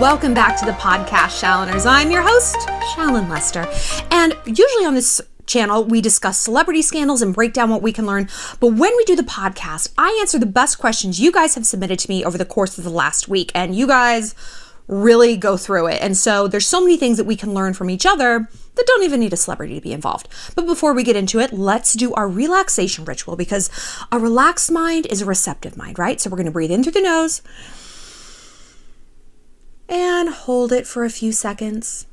Welcome back to the podcast, Shalloners. I'm your host, Shallon Lester. And usually on this channel, we discuss celebrity scandals and break down what we can learn. But when we do the podcast, I answer the best questions you guys have submitted to me over the course of the last week. And you guys really go through it. And so there's so many things that we can learn from each other that don't even need a celebrity to be involved. But before we get into it, let's do our relaxation ritual, because a relaxed mind is a receptive mind, right? So we're going to breathe in through the nose and hold it for a few seconds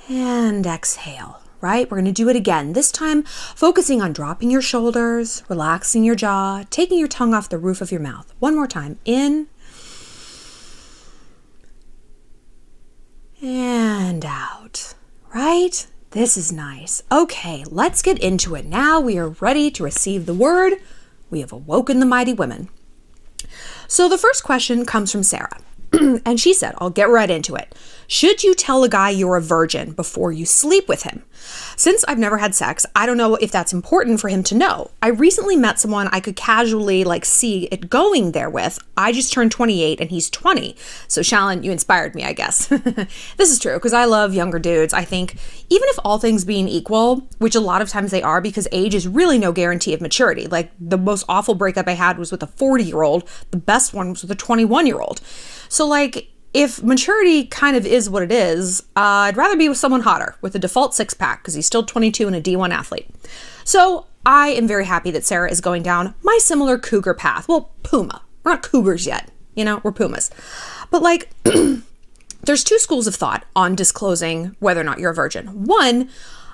and exhale, right? We're going to do it again, this time focusing on dropping your shoulders, relaxing your jaw, taking your tongue off the roof of your mouth. One more time, in and out, right? This is nice. Okay, let's get into it. Now we are ready to receive the word. We have awoken the mighty women. So the first question comes from Sarah. And she said, I'll get right into it. Should you tell a guy you're a virgin before you sleep with him? Since I've never had sex, I don't know if that's important for him to know. I recently met someone I could casually see it going there with. I just turned 28 and he's 20. So Shallon, you inspired me, I guess. This is true because I love younger dudes. I think even if all things being equal, which a lot of times they are because age is really no guarantee of maturity. Like the most awful breakup I had was with a 40-year-old. The best one was with a 21-year-old. So if maturity kind of is what it is, I'd rather be with someone hotter with a default six-pack because he's still 22 and a D1 athlete. So I am very happy that Sarah is going down my similar cougar path. Well, puma. We're not cougars yet. We're pumas. But there's two schools of thought on disclosing whether or not you're a virgin. One,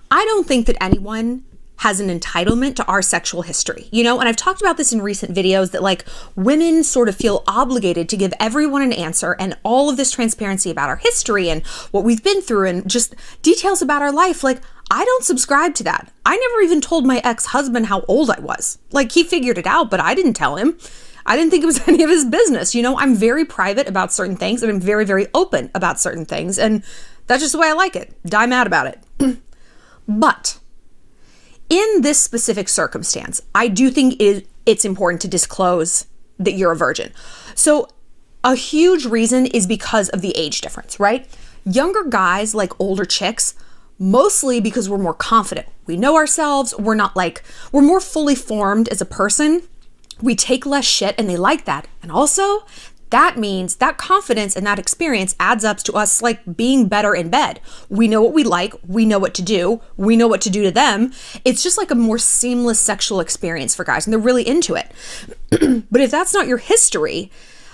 I don't think that anyone has an entitlement to our sexual history, and I've talked about this in recent videos that women sort of feel obligated to give everyone an answer and all of this transparency about our history and what we've been through and just details about our life. I don't subscribe to that. I never even told my ex-husband how old I was. He figured it out, but I didn't tell him. I didn't think it was any of his business. I'm very private about certain things and I'm very, very open about certain things. And that's just the way I like it. Die mad about it. But in this specific circumstance, I do think it's important to disclose that you're a virgin. So a huge reason is because of the age difference, right? Younger guys like older chicks, mostly because we're more confident. We know ourselves. We're more fully formed as a person. We take less shit and they like that. And also that means that confidence and that experience adds up to us being better in bed. We know what we like. We know what to do. We know what to do to them. It's just a more seamless sexual experience for guys and they're really into it. But if that's not your history,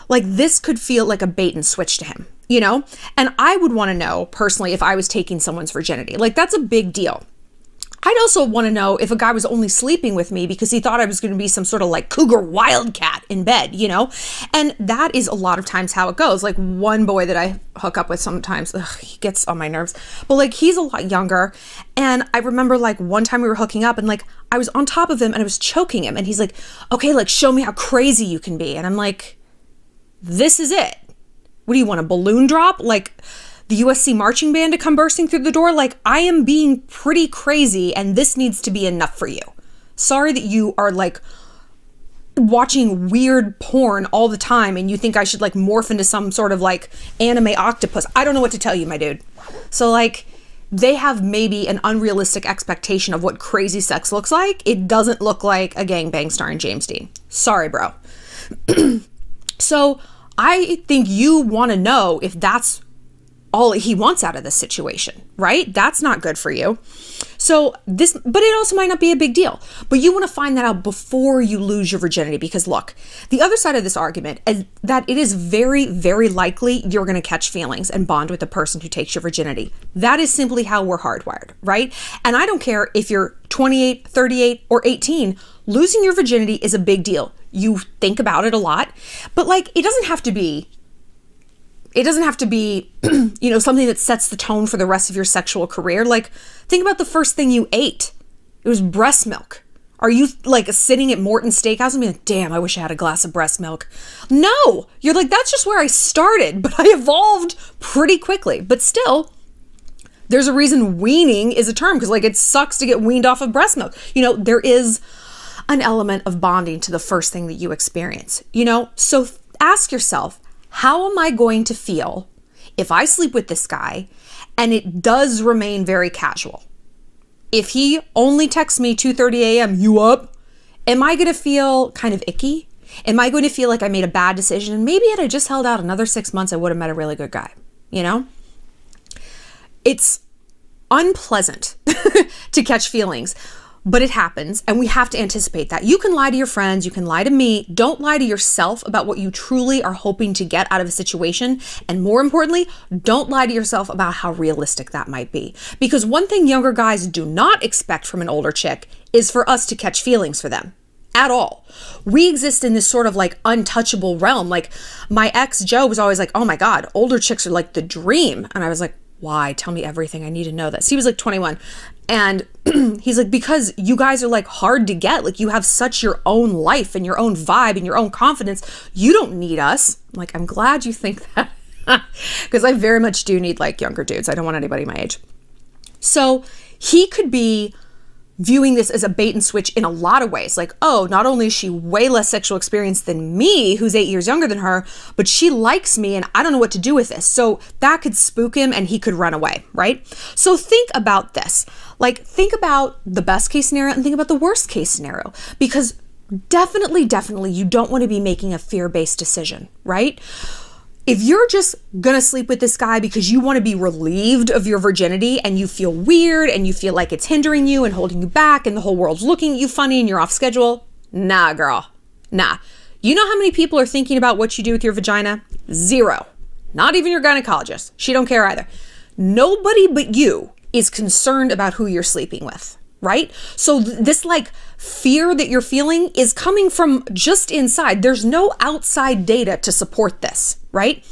this could feel like a bait and switch to him, And I would want to know personally if I was taking someone's virginity. That's a big deal. I'd also want to know if a guy was only sleeping with me because he thought I was going to be some sort of cougar wildcat in bed, And that is a lot of times how it goes. One boy that I hook up with sometimes, he gets on my nerves, but he's a lot younger. And I remember one time we were hooking up and I was on top of him and I was choking him and he's like, okay, show me how crazy you can be. And I'm like, this is it. What do you want, a balloon drop? The USC marching band to come bursting through the door? I am being pretty crazy and this needs to be enough for you. Sorry that you are watching weird porn all the time and you think I should morph into some sort of anime octopus. I don't know what to tell you, my dude. So they have maybe an unrealistic expectation of what crazy sex looks like. It doesn't look like a gangbang starring James Dean. Sorry, bro. So I think you want to know if that's all he wants out of this situation, right? That's not good for you. But it also might not be a big deal, but you want to find that out before you lose your virginity, because look, the other side of this argument is that it is very, very likely you're going to catch feelings and bond with the person who takes your virginity. That is simply how we're hardwired, right? And I don't care if you're 28, 38, or 18, losing your virginity is a big deal. You think about it a lot, but it doesn't have to be something that sets the tone for the rest of your sexual career. Think about the first thing you ate. It was breast milk. Are you sitting at Morton's Steakhouse and being like, damn, I wish I had a glass of breast milk? No, you're that's just where I started, but I evolved pretty quickly. But still, there's a reason weaning is a term because it sucks to get weaned off of breast milk. There is an element of bonding to the first thing that you experience, So ask yourself, how am I going to feel if I sleep with this guy and it does remain very casual, if he only texts me 2:30 a.m., you up? Am I going to feel kind of icky? Am I going to feel like I made a bad decision? And maybe had I just held out another 6 months, I would have met a really good guy, you know? It's unpleasant to catch feelings, but it happens, and we have to anticipate that. You can lie to your friends, you can lie to me. Don't lie to yourself about what you truly are hoping to get out of a situation. And more importantly, don't lie to yourself about how realistic that might be. Because one thing younger guys do not expect from an older chick is for us to catch feelings for them. At all. We exist in this sort of like untouchable realm. Like my ex Joe was always like, oh my God, older chicks are like the dream. And I was like, why? Tell me everything. I need to know this. He was like 21. And he's like, because you guys are like hard to get. Like you have such your own life and your own vibe and your own confidence. You don't need us. I'm like, I'm glad you think that. Because I very much do need like younger dudes. I don't want anybody my age. So he could be viewing this as a bait and switch in a lot of ways. Like, oh, not only is she way less sexual experience than me, who's 8 years younger than her, but she likes me and I don't know what to do with this. So that could spook him and he could run away, right? So think about this. Like, think about the best case scenario and think about the worst case scenario, because definitely, you don't want to be making a fear-based decision, right? If you're just gonna sleep with this guy because you want to be relieved of your virginity and you feel weird and you feel like it's hindering you and holding you back and the whole world's looking at you funny and you're off schedule, nah, girl, nah. You know how many people are thinking about what you do with your vagina? Zero. Not even your gynecologist. She don't care either. Nobody but you is concerned about who you're sleeping with, right? So this like fear that you're feeling is coming from just inside. There's no outside data to support this, right?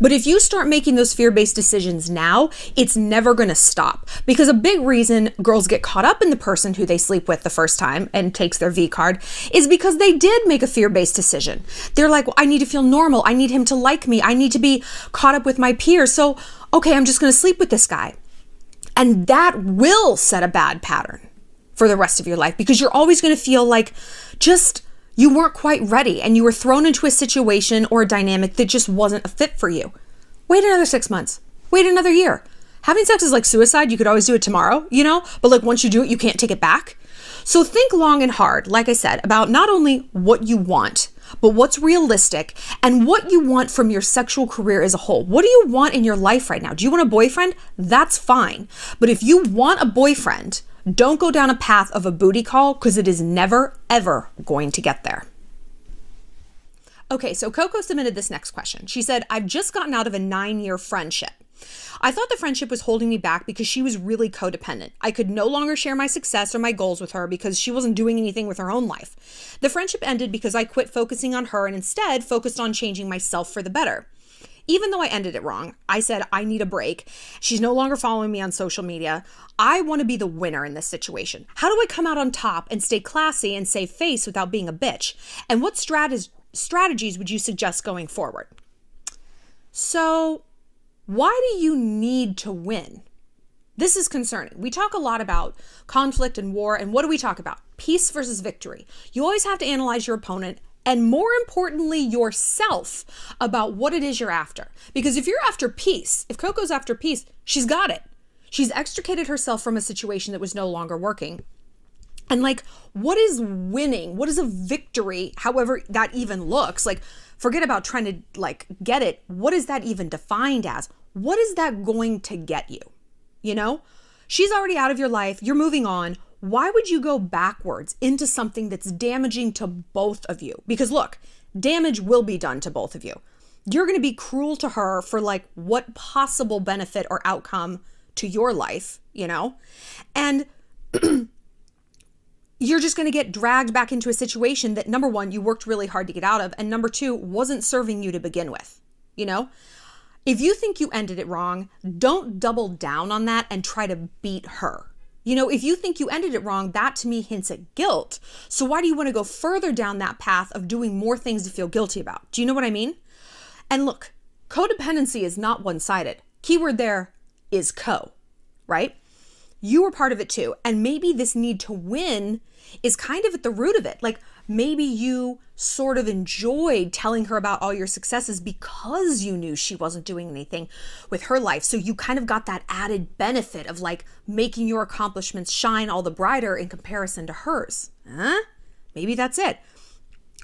But if you start making those fear-based decisions now, it's never going to stop. Because a big reason girls get caught up in the person who they sleep with the first time and takes their V card is because they did make a fear-based decision. They're like, well, I need to feel normal. I need him to like me. I need to be caught up with my peers. So, okay, I'm just going to sleep with this guy. And that will set a bad pattern for the rest of your life, because you're always going to feel like just you weren't quite ready and you were thrown into a situation or a dynamic that just wasn't a fit for you. Wait another 6 months. Wait another year. Having sex is like suicide. You could always do it tomorrow, you know, but like once you do it, you can't take it back. So think long and hard, like I said, about not only what you want, but what's realistic and what you want from your sexual career as a whole. What do you want in your life right now? Do you want a boyfriend? That's fine. But if you want a boyfriend, don't go down a path of a booty call, because it is never, ever going to get there. Okay, so Coco submitted this next question. She said, I've just gotten out of a 9-year friendship. I thought the friendship was holding me back because she was really codependent. I could no longer share my success or my goals with her because she wasn't doing anything with her own life. The friendship ended because I quit focusing on her and instead focused on changing myself for the better. Even though I ended it wrong, I said, I need a break. She's no longer following me on social media. I want to be the winner in this situation. How do I come out on top and stay classy and save face without being a bitch? And what strategies would you suggest going forward? So, why do you need to win? This is concerning. We talk a lot about conflict and war, and what do we talk about? Peace versus victory. You always have to analyze your opponent and, more importantly, yourself about what it is you're after. Because if you're after peace, if Coco's after peace, she's got it. She's extricated herself from a situation that was no longer working. And like, what is winning? What is a victory? However that even looks like, forget about trying to like get it. What is that even defined as? What is that going to get you? You know, she's already out of your life. You're moving on. Why would you go backwards into something that's damaging to both of you? Because look, damage will be done to both of you. You're going to be cruel to her for like what possible benefit or outcome to your life, you know? And you're just going to get dragged back into a situation that, number one, you worked really hard to get out of, and number two, wasn't serving you to begin with, you know? If you think you ended it wrong, don't double down on that and try to beat her. You know, if you think you ended it wrong, that to me hints at guilt. So why do you want to go further down that path of doing more things to feel guilty about? Do you know what I mean? And look, codependency is not one-sided. Keyword there is co, right? you were part of it too. And maybe this need to win is kind of at the root of it. Like maybe you sort of enjoyed telling her about all your successes because you knew she wasn't doing anything with her life. So you kind of got that added benefit of like making your accomplishments shine all the brighter in comparison to hers. Huh? Maybe that's it.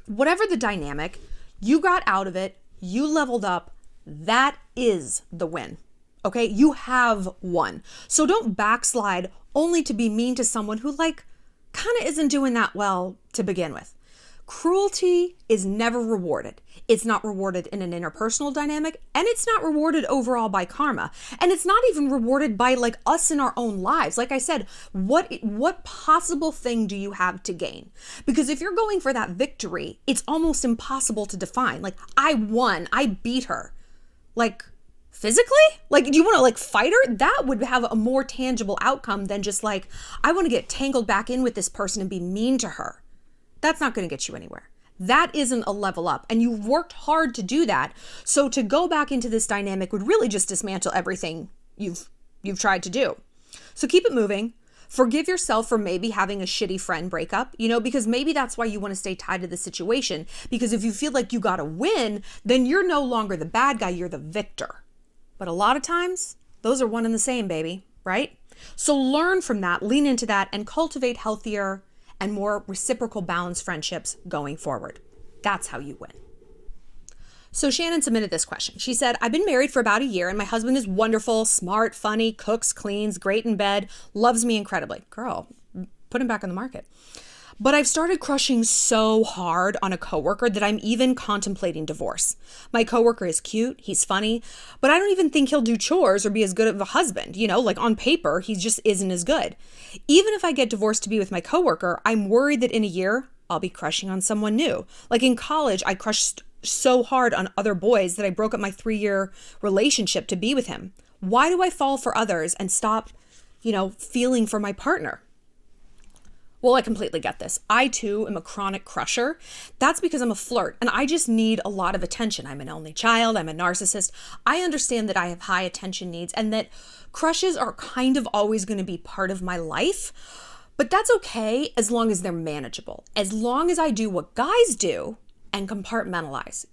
Whatever the dynamic, you got out of it, you leveled up. That is the win. Okay, you have won. So don't backslide only to be mean to someone who like kind of isn't doing that well to begin with. Cruelty is never rewarded. It's not rewarded in an interpersonal dynamic, and it's not rewarded overall by karma. And it's not even rewarded by like us in our own lives. Like I said, what possible thing do you have to gain? Because if you're going for that victory, it's almost impossible to define. Like I won, I beat her. Like physically? Like, do you want to like fight her? That would have a more tangible outcome than just like, I want to get tangled back in with this person and be mean to her. That's not going to get you anywhere. That isn't a level up. And you've worked hard to do that. So to go back into this dynamic would really just dismantle everything you've tried to do. So keep it moving. Forgive yourself for maybe having a shitty friend breakup, because maybe that's why you want to stay tied to the situation. Because if you feel like you got to win, then you're no longer the bad guy, you're the victor. But a lot of times, those are one and the same, baby, right? So learn from that, lean into that, and cultivate healthier and more reciprocal balanced friendships going forward. That's how you win. So Shannon submitted this question. She said, I've been married for about a year and my husband is wonderful, smart, funny, cooks, cleans, great in bed, loves me incredibly. Girl, put him back on the market. But I've started crushing so hard on a coworker that I'm even contemplating divorce. My coworker is cute, he's funny, but I don't even think he'll do chores or be as good of a husband. Like on paper, he just isn't as good. Even if I get divorced to be with my coworker, I'm worried that in a year, I'll be crushing on someone new. Like in college, I crushed so hard on other boys that I broke up my 3-year relationship to be with him. Why do I fall for others and stop, feeling for my partner? Well, I completely get this. I too am a chronic crusher. That's because I'm a flirt and I just need a lot of attention. I'm an only child. I'm a narcissist. I understand that I have high attention needs and that crushes are kind of always going to be part of my life. But that's okay as long as they're manageable. As long as I do what guys do and compartmentalize.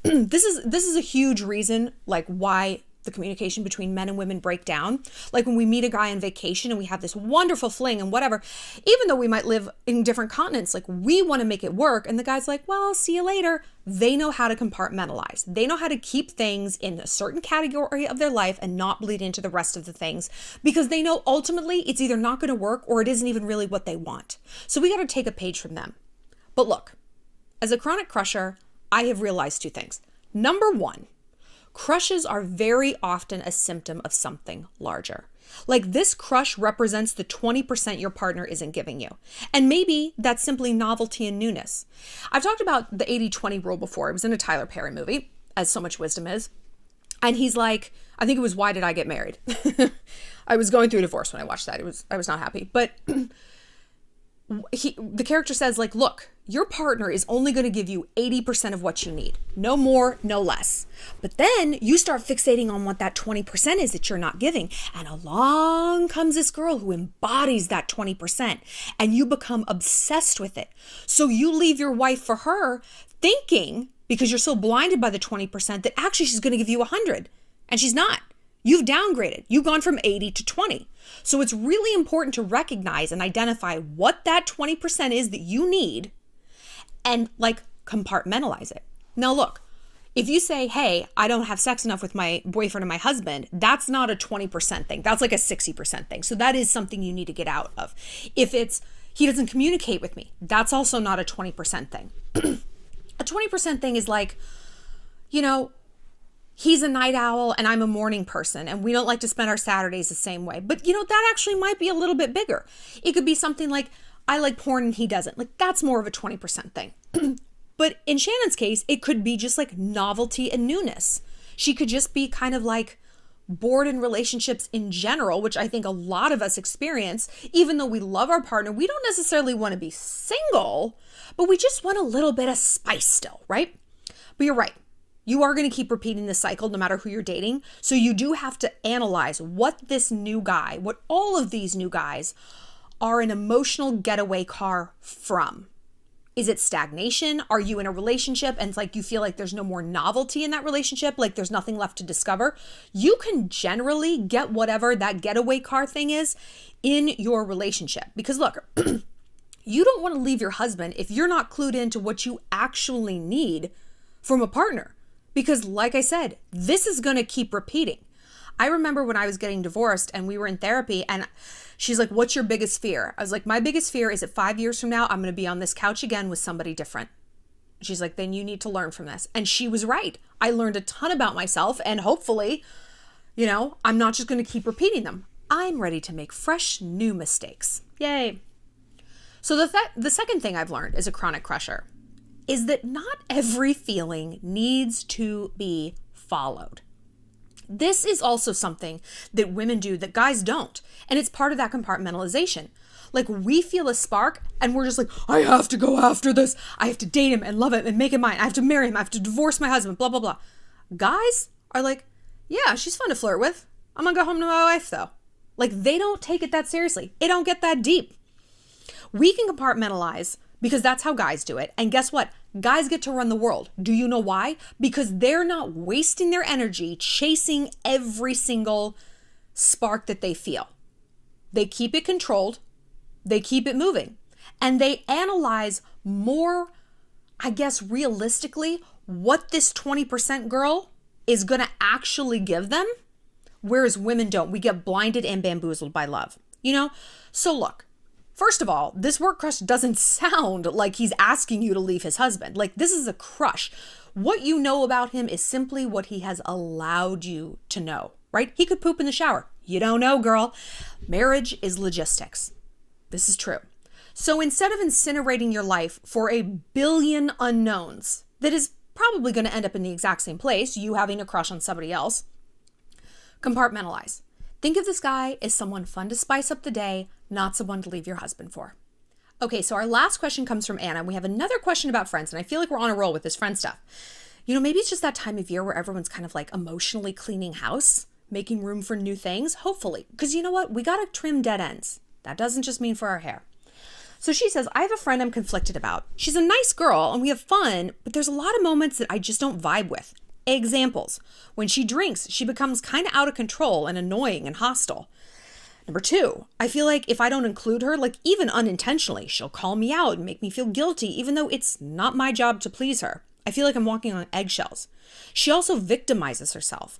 This is a huge reason like why the communication between men and women break down. Like when we meet a guy on vacation and we have this wonderful fling and whatever, even though we might live in different continents, like we want to make it work. And the guy's like, well, see you later. They know how to compartmentalize. They know how to keep things in a certain category of their life and not bleed into the rest of the things because they know ultimately it's either not going to work or it isn't even really what they want. So we got to take a page from them. But look, as a chronic crusher, I have realized 2 things. Number 1, crushes are very often a symptom of something larger. Like this crush represents the 20% your partner isn't giving you. And maybe that's simply novelty and newness. I've talked about the 80-20 rule before. It was in a Tyler Perry movie, as so much wisdom is. And he's like, I think it was Why Did I Get Married? I was going through a divorce when I watched that. I was not happy. But the character says like, look, your partner is only going to give you 80% of what you need. No more, no less. But then you start fixating on what that 20% is that you're not giving. And along comes this girl who embodies that 20%. And you become obsessed with it. So you leave your wife for her thinking, because you're so blinded by the 20%, that actually she's going to give you 100. And she's not. You've downgraded. You've gone from 80 to 20. So it's really important to recognize and identify what that 20% is that you need and like compartmentalize it. Now look, if you say, hey, I don't have sex enough with my boyfriend or my husband, that's not a 20% thing. That's like a 60% thing. So that is something you need to get out of. If it's, he doesn't communicate with me, that's also not a 20% thing. A 20% thing is like, he's a night owl and I'm a morning person and we don't like to spend our Saturdays the same way. But that actually might be a little bit bigger. It could be something like, I like porn and he doesn't. Like that's more of a 20% thing. But in Shannon's case, it could be just like novelty and newness. She could just be kind of like bored in relationships in general, which I think a lot of us experience. Even though we love our partner, we don't necessarily want to be single, but we just want a little bit of spice still, right? But you're right. You are going to keep repeating this cycle no matter who you're dating. So you do have to analyze what this new guy, what all of these new guys are an emotional getaway car from. Is it stagnation? Are you in a relationship and it's like you feel like there's no more novelty in that relationship, like there's nothing left to discover? You can generally get whatever that getaway car thing is in your relationship. Because look, you don't want to leave your husband if you're not clued into what you actually need from a partner. Because like I said, this is going to keep repeating. I remember when I was getting divorced and we were in therapy and she's like, what's your biggest fear? I was like, my biggest fear is that 5 years from now, I'm going to be on this couch again with somebody different. She's like, then you need to learn from this. And she was right. I learned a ton about myself and hopefully, I'm not just going to keep repeating them. I'm ready to make fresh new mistakes. Yay. So the second thing I've learned as a chronic crusher is that not every feeling needs to be followed. This is also something that women do that guys don't. And it's part of that compartmentalization. Like we feel a spark and we're just like, I have to go after this. I have to date him and love him and make him mine. I have to marry him. I have to divorce my husband, blah, blah, blah. Guys are like, yeah, she's fun to flirt with. I'm gonna go home to my wife though. Like they don't take it that seriously. It don't get that deep. We can compartmentalize because that's how guys do it. And guess what? Guys get to run the world. Do you know why? Because they're not wasting their energy chasing every single spark that they feel. They keep it controlled. They keep it moving. And they analyze more, I guess, realistically, what this 20% girl is going to actually give them. Whereas women don't. We get blinded and bamboozled by love. So look. First of all, this work crush doesn't sound like he's asking you to leave his husband. Like this is a crush. What you know about him is simply what he has allowed you to know, right? He could poop in the shower. You don't know, girl. Marriage is logistics. This is true. So instead of incinerating your life for a billion unknowns that is probably going to end up in the exact same place, you having a crush on somebody else, compartmentalize. Think of this guy as someone fun to spice up the day, not someone to leave your husband for. Okay, so our last question comes from Anna. We have another question about friends, and I feel like we're on a roll with this friend stuff. Maybe it's just that time of year where everyone's kind of like emotionally cleaning house, making room for new things, hopefully. Because you know what? We got to trim dead ends. That doesn't just mean for our hair. So she says, I have a friend I'm conflicted about. She's a nice girl and we have fun, but there's a lot of moments that I just don't vibe with. Examples. When she drinks, she becomes kind of out of control and annoying and hostile. Number 2, I feel like if I don't include her, like even unintentionally, she'll call me out and make me feel guilty, even though it's not my job to please her. I feel like I'm walking on eggshells. She also victimizes herself.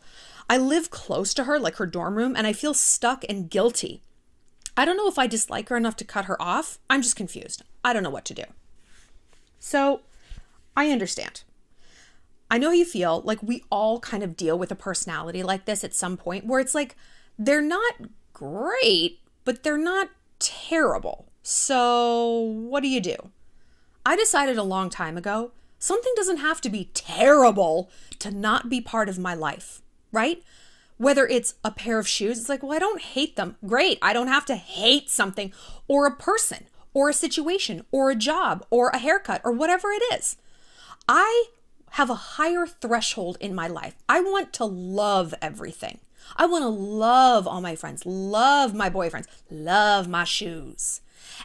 I live close to her, like her dorm room, and I feel stuck and guilty. I don't know if I dislike her enough to cut her off. I'm just confused. I don't know what to do. So I understand. I know you feel like we all kind of deal with a personality like this at some point where it's like, they're not great, but they're not terrible. So what do you do? I decided a long time ago, something doesn't have to be terrible to not be part of my life, right? Whether it's a pair of shoes, it's like, well, I don't hate them. Great. I don't have to hate something or a person or a situation or a job or a haircut or whatever it is. I have a higher threshold in my life. I want to love everything. I want to love all my friends, love my boyfriends, love my shoes.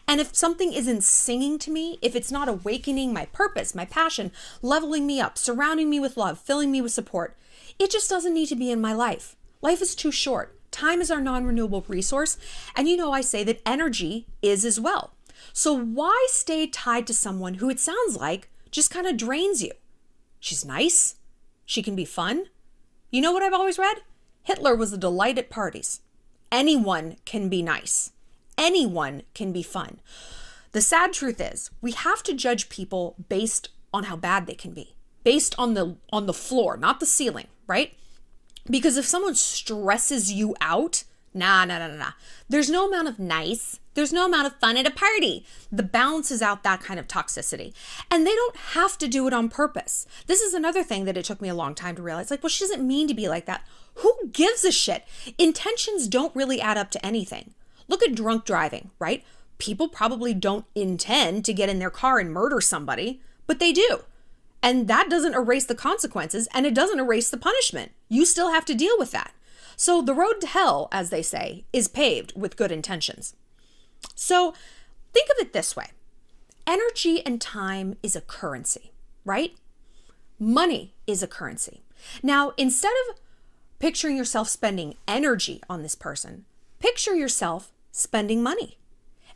And if something isn't singing to me, if it's not awakening my purpose, my passion, leveling me up, surrounding me with love, filling me with support, it just doesn't need to be in my life. Life is too short. Time is our non-renewable resource. And I say that energy is as well. So why stay tied to someone who it sounds like just kind of drains you? She's nice. She can be fun. You know what I've always read? Hitler was a delight at parties. Anyone can be nice. Anyone can be fun. The sad truth is we have to judge people based on how bad they can be, based on the floor, not the ceiling, right? Because if someone stresses you out, nah. There's no amount of nice. There's no amount of fun at a party. The balances out that kind of toxicity. And they don't have to do it on purpose. This is another thing that it took me a long time to realize. Like, well, she doesn't mean to be like that. Who gives a shit? Intentions don't really add up to anything. Look at drunk driving, right? People probably don't intend to get in their car and murder somebody, but they do. And that doesn't erase the consequences, and it doesn't erase the punishment. You still have to deal with that. So the road to hell, as they say, is paved with good intentions. So think of it this way. Energy and time is a currency, right? Money is a currency. Now, instead of picturing yourself spending energy on this person, picture yourself spending money.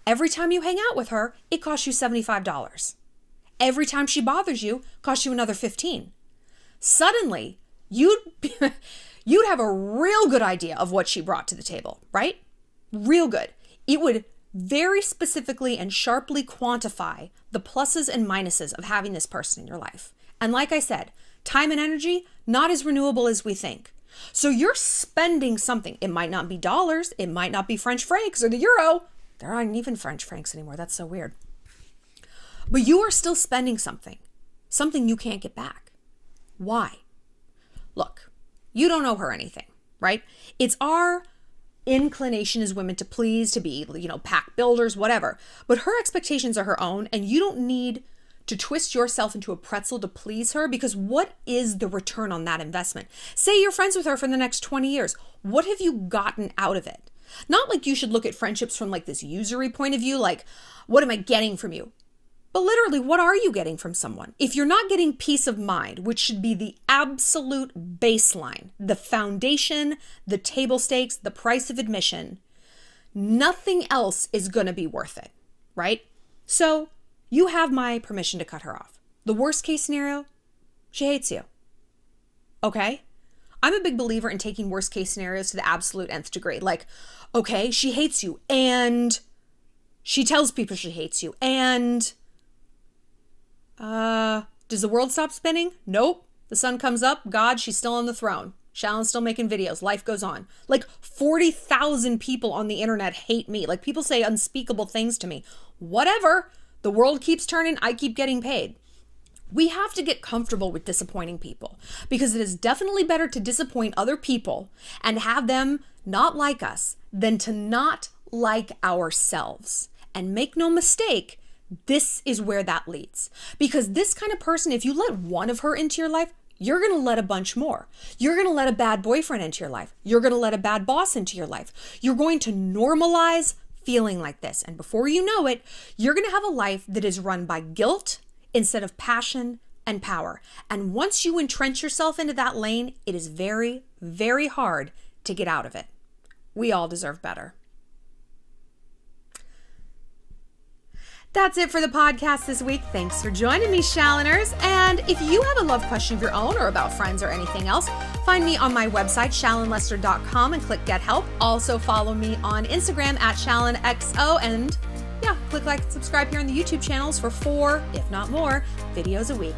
Every time you hang out with her, it costs you $75. Every time she bothers you, costs you another $15. Suddenly, you'd have a real good idea of what she brought to the table, right? Real good. It would very specifically and sharply quantify the pluses and minuses of having this person in your life. And like I said, time and energy, not as renewable as we think. So you're spending something. It might not be dollars. It might not be French francs or the euro. There aren't even French francs anymore. That's so weird. But you are still spending something you can't get back. Why? Look, you don't owe her anything, right? It's our inclination as women to please, to be, pack builders, whatever. But her expectations are her own, and you don't need to twist yourself into a pretzel to please her, because what is the return on that investment? Say you're friends with her for the next 20 years. What have you gotten out of it? Not like you should look at friendships from like this usury point of view, like, what am I getting from you? But literally, what are you getting from someone? If you're not getting peace of mind, which should be the absolute baseline, the foundation, the table stakes, the price of admission, nothing else is going to be worth it, right? So you have my permission to cut her off. The worst case scenario, she hates you. Okay? I'm a big believer in taking worst case scenarios to the absolute nth degree. Like, okay, she hates you and she tells people she hates you and does the world stop spinning? Nope. The sun comes up. God, she's still on the throne. Shallon's still making videos. Life goes on. Like 40,000 people on the internet hate me. Like people say unspeakable things to me. Whatever. The world keeps turning. I keep getting paid. We have to get comfortable with disappointing people, because it is definitely better to disappoint other people and have them not like us than to not like ourselves. And make no mistake, this is where that leads. Because this kind of person, if you let one of her into your life, you're going to let a bunch more. You're going to let a bad boyfriend into your life. You're going to let a bad boss into your life. You're going to normalize feeling like this. And before you know it, you're going to have a life that is run by guilt instead of passion and power. And once you entrench yourself into that lane, it is very, very hard to get out of it. We all deserve better. That's it for the podcast this week. Thanks for joining me, Shalloners. And if you have a love question of your own or about friends or anything else, find me on my website, shallonlester.com, and click Get Help. Also follow me on Instagram at ShallonXO. And click like and subscribe here on the YouTube channels for 4, if not more, videos a week.